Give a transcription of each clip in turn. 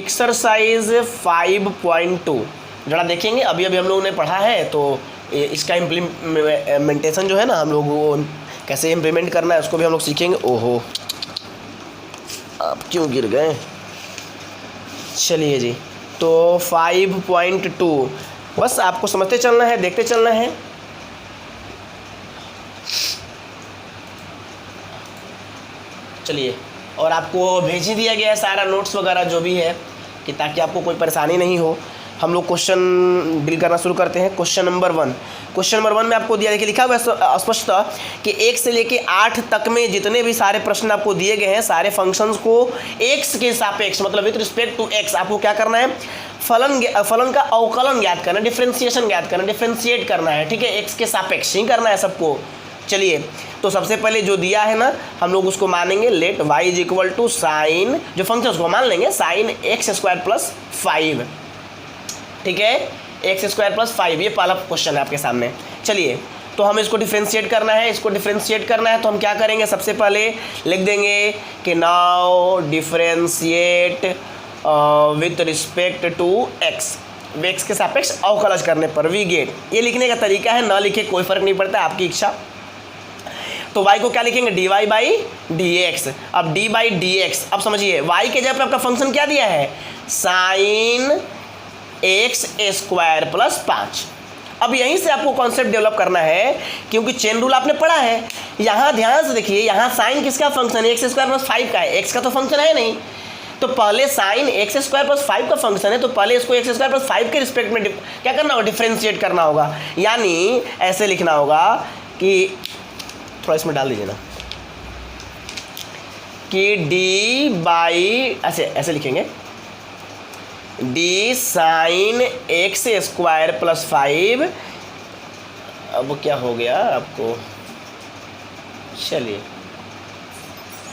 Exercise 5.2 जरा देखेंगे, अभी अभी हम लोगों ने पढ़ा है, तो इसका इम्प्लीमेंटेशन जो है ना, हम लोग वो कैसे इम्प्लीमेंट करना है उसको भी हम लोग सीखेंगे। ओहो, आप क्यों गिर गए? चलिए जी, तो 5.2 बस आपको समझते चलना है, देखते चलना है। चलिए, और आपको भेज ही दिया गया है सारा नोट्स वगैरह जो भी है, कि ताकि आपको कोई परेशानी नहीं हो। हम लोग क्वेश्चन डील करना शुरू करते हैं। क्वेश्चन नंबर 1, क्वेश्चन नंबर 1 में आपको दिया, देखिए लिखा हुआ है स्पष्टतः कि 1 से लेके 8 तक में जितने भी सारे प्रश्न आपको दिए गए हैं, सारे फंक्शंस को x के सापेक्ष, मतलब विथ रिस्पेक्ट टू x, आपको क्या करना है, फलन का अवकलन ज्ञात करना, डिफ्रेंसिएशन ज्ञात करना, डिफ्रेंशिएट करना है, ठीक है, x के सापेक्ष ही करना है सबको। चलिए, तो सबसे पहले जो दिया है ना, हम लोग उसको मानेंगे let y is equal to sine, जो फंक्शन उसको मान लेंगे साइन x² + 5, ठीक है, x² + 5, ये पहला क्वेश्चन है आपके सामने। चलिए, तो हमें इसको डिफ्रेंशिएट करना है, इसको डिफ्रेंशिएट करना है, तो हम क्या करेंगे, सबसे पहले लिख देंगे कि now differentiate with respect to x, x के सापेक्ष अवकलज करने पर वी गेट, ये लिखने का तरीका है, ना लिखे कोई फर्क नहीं पड़ता, आपकी इच्छा। तो y को क्या लिखेंगे, dy/dx। अब d/dx, अब समझिए y के जगह पे आपका फंक्शन क्या दिया है, साइन x² + 5। अब यहीं से आपको कॉन्सेप्ट डेवलप करना है, क्योंकि चेन रूल आपने पढ़ा है। यहाँ ध्यान से देखिए, यहाँ साइन किसका फंक्शन है, x² + 5 का है, x का तो फंक्शन है नहीं, तो पहले साइन x² + 5 का फंक्शन है, तो पहले इसको x² + 5 के रिस्पेक्ट में क्या करना होगा, डिफ्रेंशिएट करना होगा। यानी ऐसे लिखना होगा कि, थोड़ा इसमें डाल दीजिए ना, कि ऐसे लिखेंगे, d साइन x² + 5। अब क्या हो गया आपको, चलिए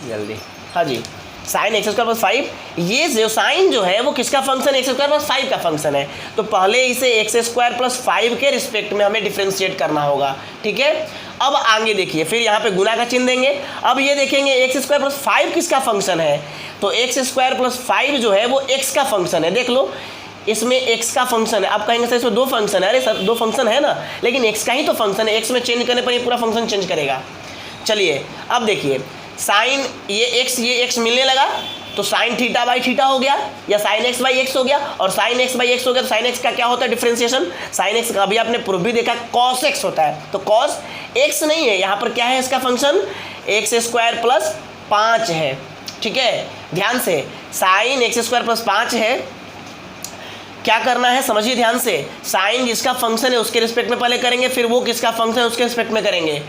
जल्दी, हाँ जी, साइन x² + 5, ये जो साइन जो है वो किसका फंक्शन है, x² + 5 का फंक्शन है, तो पहले इसे x² + 5 के रिस्पेक्ट में हमें डिफ्रेंशिएट करना होगा, ठीक है। अब आगे देखिए, फिर यहाँ पे गुना का चिन्ह देंगे। अब ये देखेंगे x² + 5 किसका फंक्शन है, तो x² + 5 जो है वो x का फंक्शन है, देख लो, इसमें x का फंक्शन है। आप कहेंगे सर इसमें 2 फंक्शन है, अरे सर 2 फंक्शन है ना, लेकिन x का ही तो फंक्शन है, x में चेंज करने पर ये पूरा फंक्शन चेंज करेगा। चलिए, अब देखिए, साइन ये x मिलने लगा, तो साइन θ/θ हो गया, या साइन x/x हो गया, और साइन x/x हो गया, तो साइन x का क्या होता है, डिफ्रेंशिएशन, साइन x का अभी आपने प्रूफ भी देखा cos x होता है, तो cos x नहीं है, यहाँ पर क्या है इसका फंक्शन, x² + 5 है, ठीक है। ध्यान से, साइन x² + 5 है, क्या करना है समझिए ध्यान से, साइन जिसका फंक्शन है उसके रिस्पेक्ट में पहले करेंगे, फिर वो किसका फंक्शन है उसके रिस्पेक्ट में करेंगे।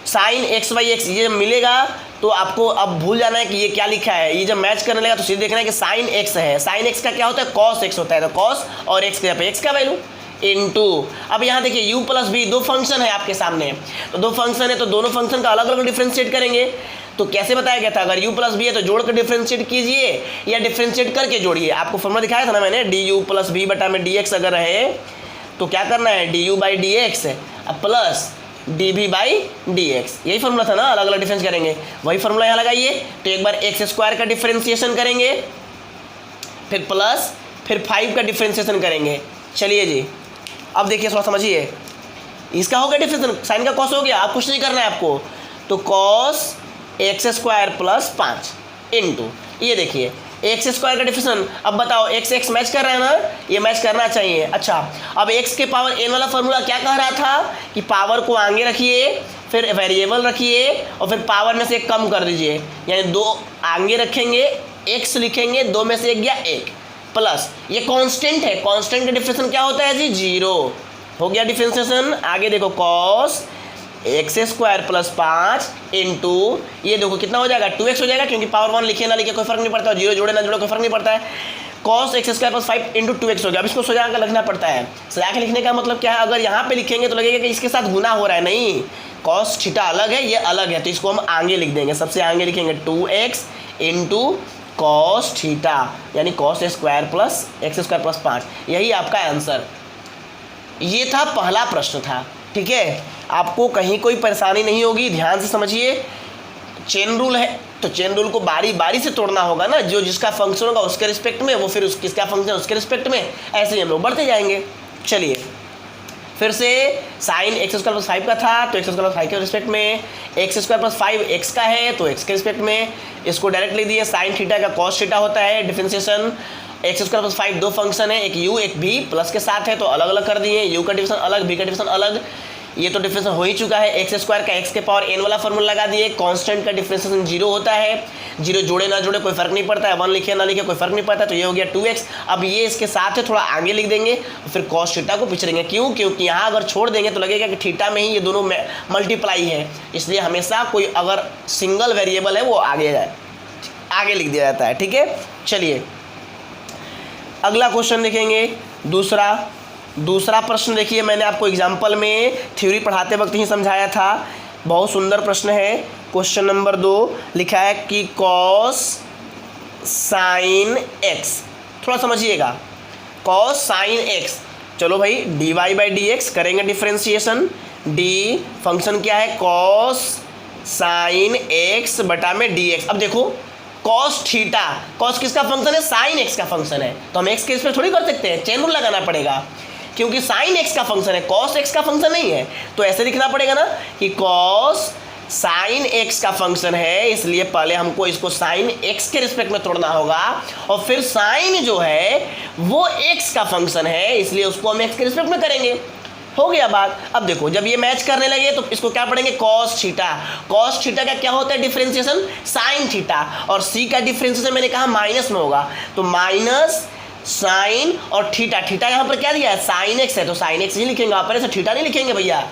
साइन x/x ये मिलेगा, तो आपको अब भूल जाना है कि ये क्या लिखा है, ये जब मैच करने लगा तो सीधे देखना है कि साइन x है, साइन x का क्या होता है, cos x होता है, तो cos और x के यहाँ पे x का वैल्यू इनटू, अब यहाँ देखिए u + v, 2 फंक्शन है आपके सामने, तो 2 फंक्शन है, तो दोनों फंक्शन का अलग अलग डिफ्रेंशिएट करेंगे। तो कैसे बताया गया था, अगर u + v है तो जोड़ कर डिफ्रेंशिएट कीजिए, या डिफ्रेंशिएट करके जोड़िए। आपको फॉर्मूला दिखाया था ना मैंने, du + v में dx अगर रहे तो क्या करना है, du/dx प्लस dv/dx, यही फॉर्मूला था ना, अलग अलग डिफरेंस करेंगे, वही फॉर्मूला यहाँ लगाइए। तो एक बार x² का डिफ्रेंशिएशन करेंगे, फिर प्लस, फिर 5 का डिफ्रेंशिएशन करेंगे। चलिए जी, अब देखिए थोड़ा समझिए, इसका हो गया डिफ्रेंशिएशन, साइन का कॉस हो गया, अब कुछ नहीं करना है आपको, तो cos x² + 5 इनटू, ये देखिए x² का डिफ्रेंशिएशन। अब बताओ x मैच कर रहा है ना, ये मैच करना चाहिए। अच्छा, अब x के पावर n वाला फॉर्मूला क्या कह रहा था कि पावर को आगे रखिए, फिर वेरिएबल रखिए, और फिर पावर में से 1 कम कर दीजिए, यानी 2 आगे रखेंगे, x लिखेंगे, 2 में से 1 गया 1, प्लस ये कांस्टेंट है, कांस्टेंट का डिफ्रेंशिएशन क्या होता है जी, 0 हो गया डिफ्रेंशिएशन। आगे देखो cos x² + 5 इनटू, ये देखो कितना हो जाएगा, 2x हो जाएगा, क्योंकि पावर 1 लिखे ना लिखे कोई फर्क नहीं पड़ता, 0 जोड़े ना जोड़े कोई फर्क नहीं पड़ता है। cos x² + 5 इनटू 2x हो गया। अब इसको सजा कर लिखना पड़ता है, सजा के लिखने का मतलब क्या है, अगर यहाँ पे लिखेंगे तो लगेगा कि इसके साथ गुना हो रहा है, नहीं, cos θ अलग है, ये अलग है, तो इसको हम आगे लिख देंगे, सबसे आगे लिखेंगे 2x इनटू cos θ, यानी cos x² + 5, यही आपका आंसर। ये था पहला प्रश्न था, ठीक है। आपको कहीं कोई परेशानी नहीं होगी, ध्यान से समझिए। चेन रूल है, तो चेन रूल को बारी बारी से तोड़ना होगा ना, जो जिसका फंक्शन होगा उसके रिस्पेक्ट में, वो फिर किसका फंक्शन उसके रिस्पेक्ट में, ऐसे ही हम लोग बढ़ते जाएंगे। चलिए फिर से साइन एक्स स्क्वायर प्लस 5 का था, तो एक्स स्क्वायर प्लस 5 के रिस्पेक्ट में, एक्स स्क्वायर प्लस 5 एक्स का है तो एक्स के रिस्पेक्ट में, इसको डायरेक्ट लिख दिए। साइन थीटा का कॉस थीटा होता है, डिफरेंशिएशन एक्स स्क्वायर प्लस 5 दो फंक्शन है, एक यू एक भी प्लस के साथ है तो अलग अलग कर दिए, यू का डिफरेंशन अलग, भी का डिफरेंशन अलग, ये तो डिफरेंशिएशन हो ही चुका है। एक्स स्क्वायर का एक्स के पावर एन वाला फॉर्मूला लगा दिए। कांस्टेंट का डिफरेंशिएशन 0 होता है, 0 जोड़े ना जोड़े कोई फर्क नहीं पड़ता है, 1 लिखे ना लिखे कोई फर्क नहीं पड़ता, तो ये हो गया 2x। अब ये इसके साथ है, थोड़ा आगे लिख देंगे, फिर कॉस थीटा को पीछे देंगे। क्यों? क्योंकि यहाँ अगर छोड़ देंगे तो लगेगा कि थीटा में ही ये दोनों मल्टीप्लाई है, इसलिए हमेशा कोई अगर सिंगल वेरिएबल है वो आगे लिख दिया जाता है। ठीक है, चलिए अगला क्वेश्चन देखेंगे। दूसरा प्रश्न देखिए, मैंने आपको एग्जाम्पल में थ्योरी पढ़ाते वक्त ही समझाया था, बहुत सुंदर प्रश्न है। क्वेश्चन नंबर 2 लिखा है कि कॉस साइन एक्स, थोड़ा समझिएगा, कॉस साइन एक्स, चलो भाई d y by d x करेंगे डिफ्रेंसिएशन, डी फंक्शन क्या है कॉस साइन एक्स बटा में डी एक्स। अब देखो कॉस थीटा, कॉस किसका फंक्शन है? साइन एक्स का फंक्शन है, तो हम एक्स के इस पर थोड़ी कर सकते हैं, चेन रूल लगाना पड़ेगा, क्योंकि साइन एक्स का फंक्शन है, कॉस एक्स का फंक्शन नहीं है, तो ऐसे लिखना पड़ेगा ना कि कॉस साइन एक्स का फंक्शन है, इसलिए पहले हमको इसको साइन एक्स के रिस्पेक्ट में तोड़ना होगा, और फिर साइन जो है वो एक्स का फंक्शन है, इसलिए उसको हम एक्स के रिस्पेक्ट में करेंगे। हो गया बात। अब देखो जब ये मैच करने लगे तो इसको क्या पढ़ेंगे? Cos theta. कॉस थीटा का क्या होता है डिफरेंशिएशन? साइन थीटा, और सी का डिफरेंशिएशन मैंने कहा माइनस में होगा, तो माइनस साइन और थीटा, थीटा यहाँ पर क्या दिया है? साइन एक्स है, तो साइन एक्स ही लिखेंगे, आप ऐसे थीटा नहीं लिखेंगे भैया।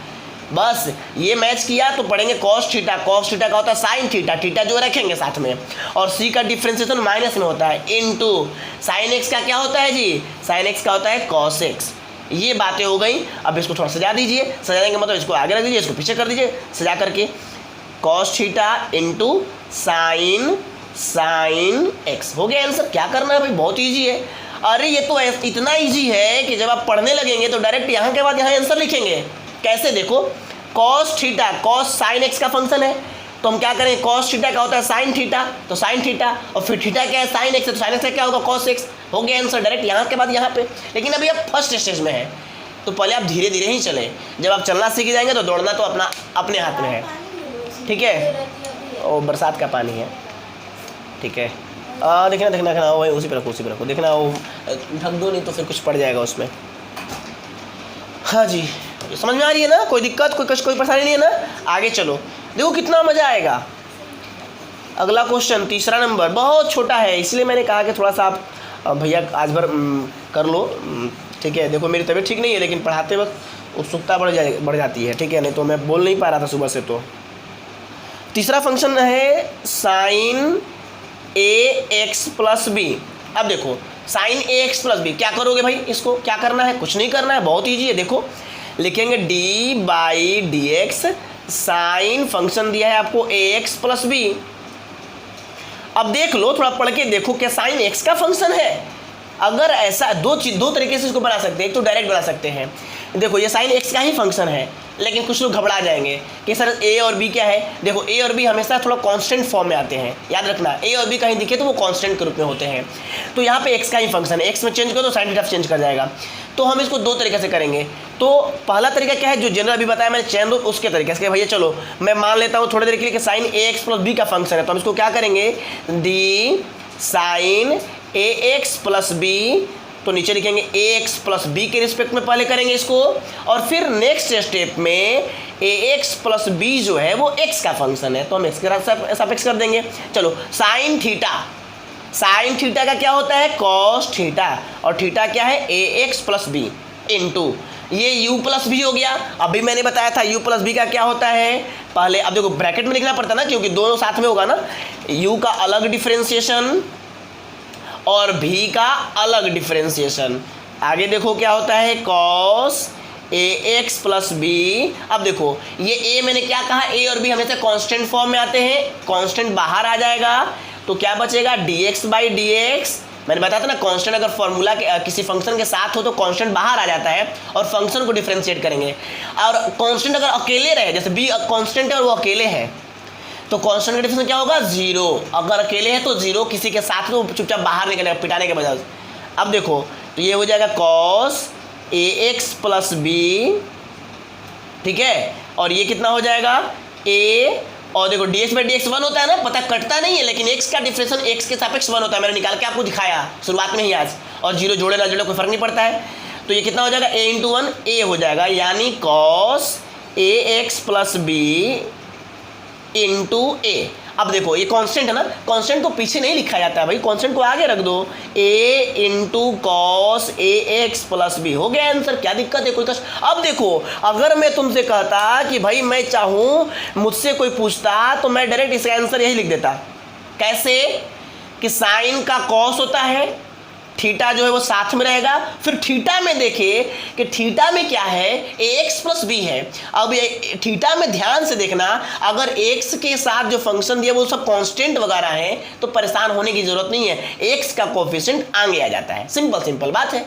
बस ये मैच किया तो पढ़ेंगे कॉस थीटा, कॉस थीटा का होता है साइन थीटा, थीटा जो रखेंगे साथ में, और सी का डिफरेंशिएशन माइनस में होता है, इनटू साइन एक्स का क्या होता है जी? साइन एक्स का होता है कॉस एक्स। ये बातें हो गई। अब इसको थोड़ा सजा दीजिए, सजा देंगे मतलब इसको आगे रख दीजिए, इसको पीछे कर दीजिए सजा करके, cos theta into sine x. हो गया आंसर। क्या करना है भाई? बहुत ईजी है। अरे ये तो इतना ईजी है कि जब आप पढ़ने लगेंगे तो डायरेक्ट यहाँ के बाद यहाँ आंसर लिखेंगे। कैसे? देखो cos theta, cos sine x का फंक्शन है, तो हम क्या करेंगे? कॉस थीटा का होता है साइन थीटा, तो साइन थीटा, और फिर थीटा क्या है? साइन एक्स है, तो साइन एक्स का क्या होगा? Cos x. हो गया आंसर डायरेक्ट यहाँ के बाद यहाँ पे। लेकिन अभी आप फर्स्ट स्टेज में है, तो पहले आप धीरे धीरे ही चलें, जब आप चलना सीख जाएंगे तो दौड़ना तो अपने हाथ में है। ठीक है, वो बरसात का पानी है। ठीक है, देखना वही उसी पे रखो, देखना वो ढक दो, नहीं तो फिर कुछ पड़ जाएगा उसमें। हाँ जी, समझ में आ रही है ना? कोई दिक्कत, कोई परेशानी नहीं है ना? आगे चलो, देखो कितना मज़ा आएगा। अगला क्वेश्चन तीसरा नंबर, बहुत छोटा है, इसलिए मैंने कहा कि थोड़ा सा आप भैया आज भर कर लो। ठीक है, देखो मेरी तबीयत ठीक नहीं है, लेकिन पढ़ाते वक्त उत्सुकता बढ़ जाती है। ठीक है, नहीं तो मैं बोल नहीं पा रहा था सुबह से। तो तीसरा फंक्शन है साइन ए एक्स प्लस बी। अब देखो साइन ए एक्स प्लस बी, क्या करोगे भाई? इसको क्या करना है? कुछ नहीं करना है, बहुत ईजी है। देखो लिखेंगे D by d x, sine function दिया है आपको ए एक्स प्लस बी। अब देख लो, थोड़ा पढ़ के देखो, क्या साइन एक्स का फंक्शन है? अगर ऐसा दो तरीके से इसको बना सकते हैं, एक तो डायरेक्ट बना सकते हैं। देखो ये साइन एक्स का ही फंक्शन है, लेकिन कुछ लोग घबरा जाएंगे कि सर ए और बी क्या है। देखो ए और बी हमेशा थोड़ा कांस्टेंट फॉर्म में आते हैं, याद रखना। ए और बी कहीं दिखे तो वो कांस्टेंट के रूप में होते हैं, तो यहाँ पे एक्स का ही फंक्शन है, एक्स में चेंज करो तो साइन थीटा चेंज कर जाएगा। तो हम इसको दो तरीके से करेंगे। तो पहला तरीका क्या है, जो जनरल अभी बताया मैंने चेन रूल, उसके तरीके से। भैया चलो मैं मान लेता हूँ थोड़ी देर के लिए कि साइन ए एक्स प्लस बी का फंक्शन है, तो हम इसको क्या करेंगे? डी साइन ए एक्स प्लस बी, तो नीचे लिखेंगे ए एक्स प्लस बी के रिस्पेक्ट में पहले करेंगे इसको, और फिर नेक्स्ट स्टेप में ए एक्स प्लस बी जो है वो एक्स का फंक्शन है, तो हम एक्स के सापेक्ष कर देंगे। चलो साइन थीटा, साइन थीटा का क्या होता है? कॉस थीटा, और थीटा क्या है? ए एक्स प्लस बी इंटू ये u प्लस बी हो गया। अभी मैंने बताया था u प्लस बी का क्या होता है पहले। अब देखो ब्रैकेट में लिखना पड़ता ना, क्योंकि दोनों साथ में होगा ना, u का अलग डिफरेंशिएशन और v का अलग डिफरेंशिएशन। आगे देखो क्या होता है? Cos a x plus B. अब देखो ये a मैंने क्या कहा? a और b हमेशा कांस्टेंट फॉर्म में आते हैं, कांस्टेंट बाहर आ जाएगा, तो क्या बचेगा? dx by d x. मैंने बताया था ना, कांस्टेंट अगर फॉर्मूला के किसी फंक्शन के साथ हो तो कांस्टेंट बाहर आ जाता है और फंक्शन को डिफरेंशिएट करेंगे। और कांस्टेंट अगर अकेले रहे, जैसे b कांस्टेंट है और वो अकेले है, तो कांस्टेंट का डिफरेंस क्या होगा 0। अगर अकेले है तो 0, किसी के साथ तो चुपचाप बाहर निकलेगा पिटाने के बजाय। अब देखो तो ये हो जाएगा cos ax प्लस बी, ठीक है, और ये कितना हो जाएगा a, और देखो dx बाई dx 1 होता है ना, पता कटता नहीं है, लेकिन x का डिफरेंस x के सापेक्ष 1 होता है, मैंने निकाल के आपको दिखाया शुरुआत में ही आज, और 0 जोड़े ना जोड़े कोई फर्क नहीं पड़ता है। तो ये कितना हो जाएगा a इंटू 1 a हो जाएगा, यानी cos ax plus b into a। अब देखो ये कांस्टेंट है ना, कांस्टेंट को पीछे नहीं लिखा जाता है भाई, कांस्टेंट को आगे रख दो, a into cos a x plus b, हो गया आंसर। क्या दिक्कत है, कोई कष्ट। अब देखो अगर मैं तुमसे कहता कि भाई मैं चाहूँ, मुझसे कोई पूछता तो मैं डायरेक्ट इसका आंसर यही लिख देता। कैसे कि साइन का कॉस होता है, थीटा जो है वो साथ में रहेगा, फिर थीटा में देखिए कि थीटा में क्या है ax प्लस बी है। अब ये थीटा में ध्यान से देखना, अगर x के साथ जो फंक्शन दिया वो सब कांस्टेंट वगैरह है तो परेशान होने की जरूरत नहीं है, x का कोफिशिएंट आगे आ जाता है। सिंपल बात है।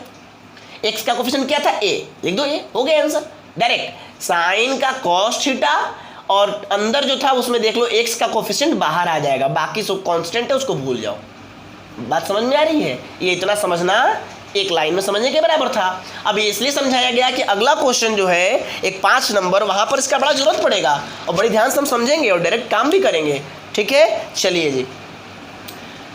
x का कोफिशिएंट क्या था a, लिख दो ये, हो गया आंसर डायरेक्ट। साइन का कॉस थीटा और अंदर जो था उसमें देख लो x का कोफिशिएंट बाहर आ जाएगा, बाकी सब कांस्टेंट है उसको भूल जाओ। बात समझ में आ रही है? ये इतना समझना एक लाइन में समझने के बराबर था। अब ये इसलिए समझाया गया कि अगला क्वेश्चन जो है एक 5 नंबर, वहां पर इसका बड़ा जरूरत पड़ेगा और बड़ी ध्यान से हम समझेंगे और डायरेक्ट काम भी करेंगे। ठीक है, चलिए जी,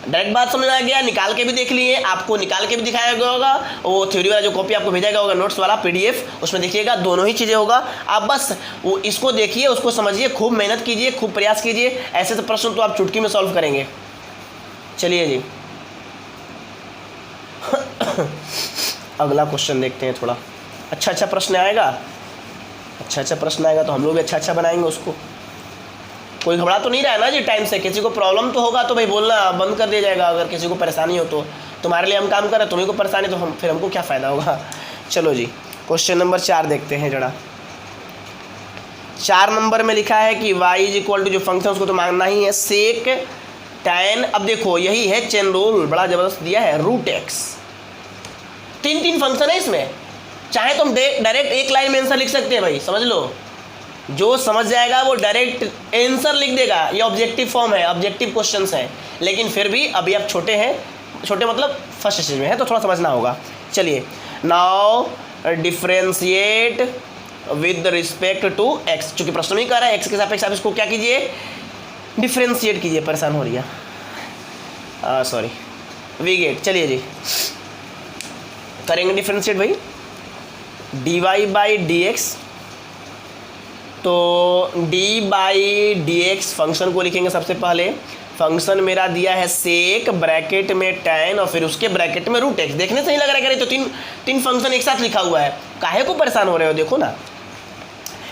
डायरेक्ट बात समझ आ गया। निकाल के भी देख लिए, आपको निकाल के भी दिखाया गया होगा, वो थ्योरी वाला जो कॉपी आपको भेजा गया होगा नोट्स वाला PDF, उसमें देखिएगा दोनों ही चीज़ें होगा। आप बस वो इसको देखिए, उसको समझिए, खूब मेहनत कीजिए, खूब प्रयास कीजिए। ऐसे तो प्रश्न तो आप चुटकी में सॉल्व करेंगे। चलिए जी अगला क्वेश्चन देखते हैं। थोड़ा अच्छा प्रश्न आएगा, अच्छा प्रश्न आएगा तो हम लोग भी अच्छा बनाएंगे उसको। कोई घबरा तो नहीं रहा है ना जी टाइम से? किसी को प्रॉब्लम तो होगा तो भाई बोलना बंद कर दिया जाएगा। अगर किसी को परेशानी हो तो तुम्हारे लिए हम काम करें, तुम्हीं को परेशानी तो फिर हमको क्या फ़ायदा होगा। चलो जी क्वेश्चन नंबर 4 देखते हैं जरा। 4 नंबर में लिखा है कि y इज इक्वल टू, जो फंक्शन उसको तो मांगना ही है, सेक टैन। अब देखो यही है चेन रूल, बड़ा ज़बरदस्त दिया है, रूट एक्स। 3 फंक्शन है इसमें, चाहे तुम डायरेक्ट एक लाइन में आंसर लिख सकते हैं भाई, समझ लो। जो समझ जाएगा वो डायरेक्ट आंसर लिख देगा। ये ऑब्जेक्टिव फॉर्म है, ऑब्जेक्टिव क्वेश्चंस हैं, लेकिन फिर भी अभी आप छोटे हैं, छोटे मतलब फर्स्ट स्टेज में है तो थोड़ा समझना होगा। चलिए, now differentiate with respect to x. चूंकि प्रश्न ही कह रहा है एक्स के सापेक्ष, आप इसको क्या कीजिए, डिफ्रेंशिएट कीजिए। परेशान हो रही है, सॉरी, वी गेट। चलिए जी करेंगे डिफ्रेंशिएट भाई, dy बाई डी एक्स। तो d by d x function को लिखेंगे सबसे पहले। फंक्शन मेरा दिया है सेक, ब्रैकेट में tan और फिर उसके ब्रैकेट में रूट एक्स। देखने से ही लग रहा है तो तीन फंक्शन एक साथ लिखा हुआ है, काहे को परेशान हो रहे हो, देखो ना।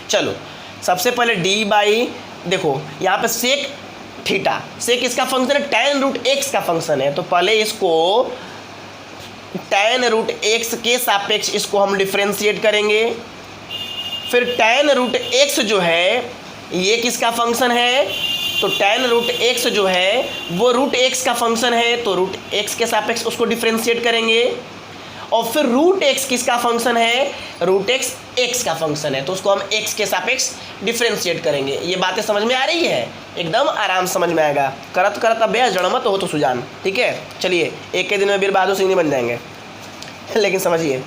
चलो सबसे पहले d बाई, देखो यहाँ पे सेक थीटा, सेक इसका फंक्शन है, tan रूट एक्स का फंक्शन है, तो पहले इसको tan रूट एक्स के सापेक्ष इसको हम डिफ्रेंशिएट करेंगे। फिर tan रूट एक्स जो है ये किसका फंक्शन है, तो tan रूट एक्स जो है वो रूट एक्स का फंक्शन है, तो रूट एक्स के सापेक्ष उसको डिफ्रेंशिएट करेंगे। और फिर रूट एक्स किसका फंक्शन है, रूट एक्स एक्स का फंक्शन है, तो उसको हम एक्स के सापेक्ष डिफ्रेंशिएट करेंगे। ये बातें समझ में आ रही है? एकदम आराम समझ में आएगा। करत करत अब बेहद जड़ मत हो तो सुजान। ठीक है, चलिए एक के दिन में बीर बहादुर सिंह नहीं बन जाएंगे लेकिन समझिए।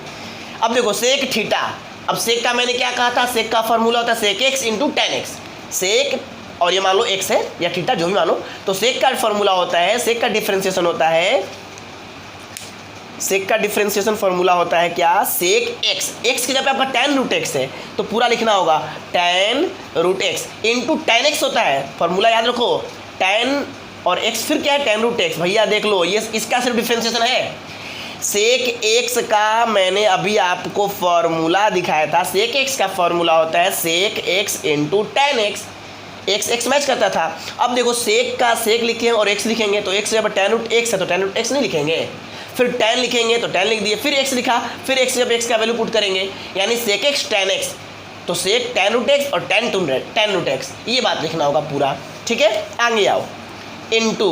अब देखो सेक थीटा, अब सेक का मैंने क्या कहा था, सेक का फॉर्मूला होता है sec x into tan x. Sec और ये मान लो एक्स है या थीटा जो भी मानो, तो सेक का फॉर्मूला होता है, सेक का डिफ्रेंशिएशन होता है, सेक का डिफ्रेंशिएशन फॉर्मूला होता है क्या, सेक एक्स। एक्स की जगह पे आपका tan रूट एक्स है तो पूरा लिखना होगा tan root x into tan x होता है। फॉर्मूला याद रखो, tan और x फिर क्या है, tan रूट एक्स। भैया देख लो ये इसका सिर्फ डिफ्रेंशिएशन है। सेक एक्स का मैंने अभी आपको फॉर्मूला दिखाया था, सेक एक्स का फॉर्मूला होता है sec x into tan x. X x match करता था। अब देखो सेक का सेक लिखे और एक्स लिखेंगे तो एक्स जब tan रूट एक्स है तो tan रूट एक्स नहीं लिखेंगे, फिर tan लिखेंगे तो tan लिख दिए, फिर x लिखा, फिर x जब x का वैल्यू पुट करेंगे यानी सेक एक्स tan x, तो सेक tan रूट एक्स और tan रूट एक्स, ये बात लिखना होगा पूरा। ठीक है, आगे आओ, into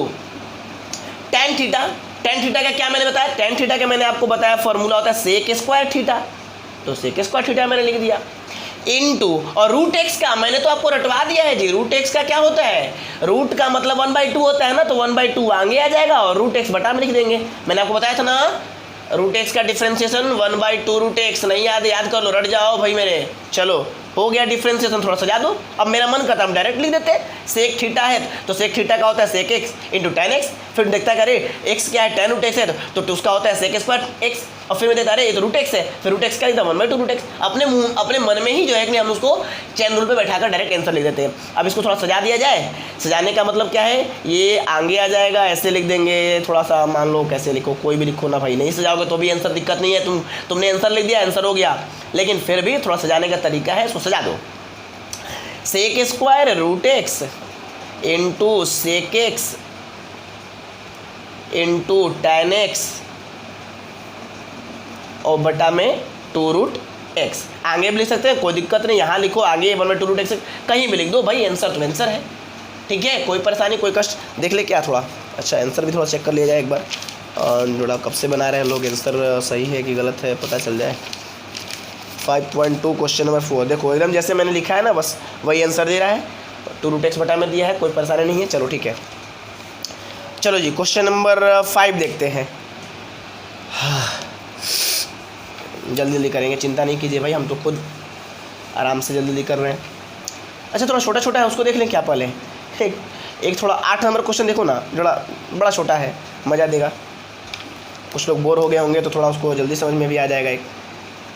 tan theta. tan theta का क्या मैंने बताया, tan थीटा का मैंने आपको बताया फॉर्मूला होता है सेक स्क्वायर थीटा, तो सेक स्क्वायर थीटा मैंने लिख दिया। इनटू और रूट एक्स का मैंने तो आपको रटवा दिया है जी। रूट एक्स का क्या होता है, रूट का मतलब 1/2 होता है ना, तो 1/2 आगे आ जाएगा और रूट एक्स बटा में लिख देंगे। मैंने आपको बताया था ना रूट एक्स का डिफ्रेंसिएशन 1/2 रूट एक्स। नहीं याद कर लो, रट जाओ भाई मेरे। चलो हो गया डिफ्रेंसिएशन, थोड़ा सजा दो। अब मेरा मन करता हम डायरेक्ट लिख देते सेक थीटा है तो सेक थीटा का होता है sec x into tan x. फिर देखता करे एक्स क्या है, टेन रूट एक्स है तो उसका होता है सेक स्क्वायर एक्स। और फिर मैं देता अरे ये तो रूट एक्स है, फिर रूट एक्स का लिखता 1/2 रूट एक्स। अपने मन में ही जो है कि हम उसको चैन रूल पे बैठाकर डायरेक्ट आंसर लिख देते हैं। अब इसको थोड़ा सजा दिया जाए। सजाने का मतलब क्या है, ये आगे आ जाएगा, ऐसे लिख देंगे। थोड़ा सा मान लो कैसे लिखो, कोई भी लिखो ना भाई, नहीं सजाओगे तो भी आंसर दिक्कत नहीं है। तुमने आंसर लिख दिया, आंसर हो गया। लेकिन फिर भी थोड़ा सजाने का तरीका है, इसको सजा दो। Sec square root x into sec x into tan x और बटा में 2 रूट एक्स। आगे भी लिख सकते हैं, कोई दिक्कत नहीं। यहाँ लिखो आगे 1/2 रूट एक्स, कहीं भी लिख दो भाई, आंसर तो आंसर है। ठीक है, कोई परेशानी कोई कष्ट। देख ले क्या थोड़ा अच्छा आंसर भी थोड़ा चेक कर लिया जाए एक बार। जोड़ा कब से बना रहे हैं लोग, आंसर सही है कि गलत है पता चल जाए। 5.2 क्वेश्चन नंबर 4 देखो एकदम जैसे मैंने लिखा है ना, बस वही आंसर दे रहा है। 2 रूट एक्स बटा में दिया है, कोई परेशानी नहीं है। चलो ठीक है, चलो जी क्वेश्चन नंबर 5 देखते हैं। जल्दी जल्दी करेंगे, चिंता नहीं कीजिए भाई, हम तो खुद आराम से जल्दी कर रहे हैं। अच्छा थोड़ा छोटा छोटा है उसको देख लें क्या पहले। एक थोड़ा 8 नंबर क्वेश्चन देखो ना, थोड़ा बड़ा छोटा है, मज़ा देगा। कुछ लोग बोर हो गए होंगे तो थोड़ा उसको जल्दी समझ में भी आ जाएगा।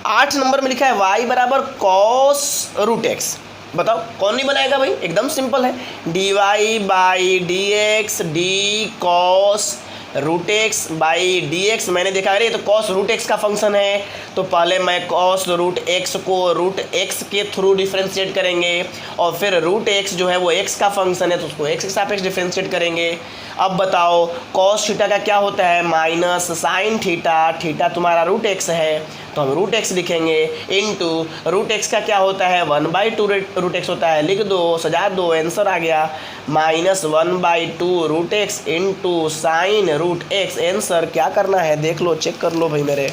8 नंबर में लिखा है y बराबर कॉस रूट एक्स। बताओ कौन नहीं बनाएगा भाई, एकदम सिंपल है। D y by d x d cos root x by d x. मैंने देखा अरे तो कॉस रूट एक्स का फंक्शन है, तो पहले मैं कॉस रूट एक्स को रूट एक्स के थ्रू डिफ्रेंशिएट करेंगे और फिर रूट एक्स जो है वो एक्स का फंक्शन है तो उसको एक्स के सापेक्ष डिफ्रेंशिएट करेंगे। अब बताओ कॉस थीटा का क्या होता है, माइनस साइन थीटा। थीटा तुम्हारा रूट एक्स है तो हम रूट एक्स लिखेंगे इनटू रूट एक्स का क्या होता है 1/2 रूट एक्स होता है। लिख दो, सजा दो, आंसर आ गया minus 1/2 root x into sine root x. Answer क्या करना है देख लो, चेक कर लो भाई मेरे।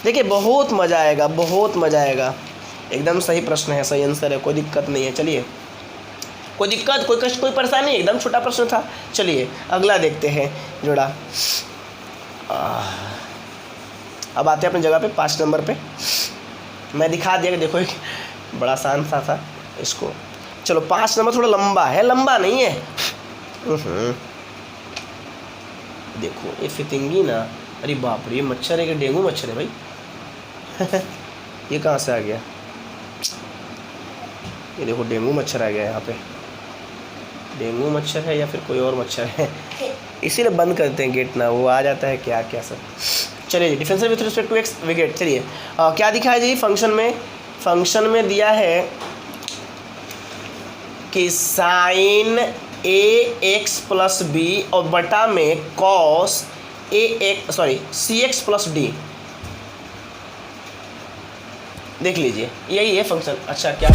देखिए बहुत मज़ा आएगा, बहुत मज़ा आएगा। एकदम सही प्रश्न है, सही आंसर है, कोई दिक्कत नहीं है। चलिए कोई दिक्कत कोई कष्ट कोई परेशानी, एकदम छोटा प्रश्न था। चलिए अगला देखते हैं जोड़ा। अब आते हैं अपनी जगह पे 5 नंबर पे। मैं दिखा दिया कि देखो एक बड़ा आसान सा था इसको। चलो 5 नंबर थोड़ा लंबा है, लंबा नहीं है। देखो ये फितिंगी ना, अरे बाप रे ये मच्छर है कि डेंगू मच्छर है भाई। ये कहाँ से आ गया, ये देखो डेंगू मच्छर आ गया यहाँ पे। डेंगू मच्छर है या फिर कोई और मच्छर है, इसीलिए बंद करते हैं गेट ना, वो आ जाता है क्या क्या सब। चलिए differential with respect to x we get. चलिए क्या दिखा है जी फंक्शन में दिया है कि साइन ए एक्स प्लस बी और बटा में कॉस सी एक्स प्लस डी। देख लीजिए यही है फंक्शन। अच्छा क्या